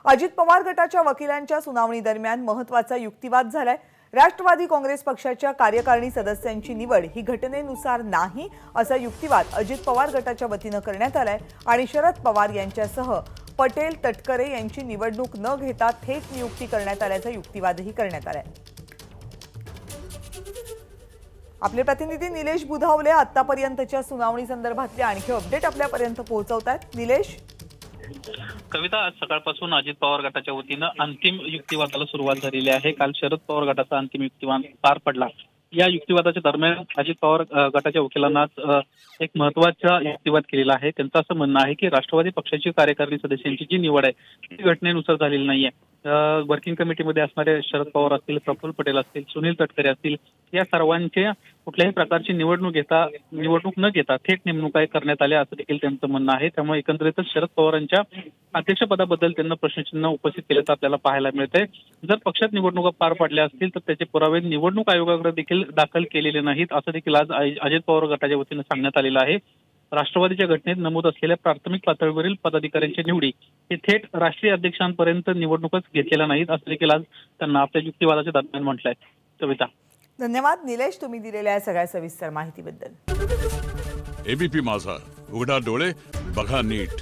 अजित पवार गटाच्या वकिलांच्या सुनावणी दरम्यान महत्त्वाचा युक्तिवाद झालाय। राष्ट्रवादी काँग्रेस पक्षाच्या कार्यकारिणी सदस्यांची निवड ही घटनेनुसार नाही असा युक्तिवाद अजित पवार गटाच्या वतीने करण्यात आलाय आणि शरद पवार यांच्यासह पटेल तटकरे यांची निवडणूक न घेता थेट नियुक्ती करण्यात आल्याचा युक्तिवादही करण्यात आलाय। आपले प्रतिनिधी निलेश बुधावले आतापर्यंतच्या सुनावणी संदर्भातले आणखी अपडेट आपल्यापर्यंत पोहोचवतात। निलेश, कविता, आज सकाळपासून अजित पवार गटाच्या वतीने अंतिम युक्तिवादाला सुरुवात झालेली आहे। काल शरद पवार गटाचा अंतिम युक्तिवाद पार पडला। या युक्तिवादाच्या दरम्यान अजित पवार गटाच्या वकिलांना एक महत्त्वाचा युक्तिवाद केलेला आहे। त्यांचं असं म्हणणं आहे की राष्ट्रवादी पक्षाची कार्यकारिणी सदस्यांची जी निवड आहे ती घटनेनुसार झालेली नाहीये। वर्किंग कमिटीमध्ये असणारे शरद पवार असतील, प्रफुल्ल पटेल असतील, सुनील तटकरे असतील, या सर्वांच्या कुठल्याही प्रकारची निवडणूक न घेता थेट नेमणुका करण्यात आल्या असं देखील त्यांचं म्हणणं आहे। त्यामुळे एकंदरीतच शरद पवारांच्या अध्यक्षपदाबद्दल त्यांना प्रश्नचिन्ह उपस्थित केल्याचं आपल्याला पाहायला मिळतंय। जर पक्षात निवडणुका पार पडल्या असतील तर त्याचे पुरावे निवडणूक आयोगाकडे देखील दाखल केलेले नाहीत असं देखील आज अजित पवार गटाच्या वतीने सांगण्यात आलेलं आहे। राष्ट्रवादीच्या घटनेत नमूद असलेल्या प्राथमिक पातळीवरील पदाधिकाऱ्यांच्या निवडी हे थेट राष्ट्रीय अध्यक्षांपर्यंत निवडणूकच घेतलेल्या नाहीत असं देखील आज त्यांना आपल्या युक्तिवादाच्या दरम्यान म्हटलंय। कविता, धन्यवाद निलेश, तुम्ही दिलेल्या सगळ्या सविस्तर माहितीबद्दल। एबीपी माझा, उघडा डोळे बघा नीट।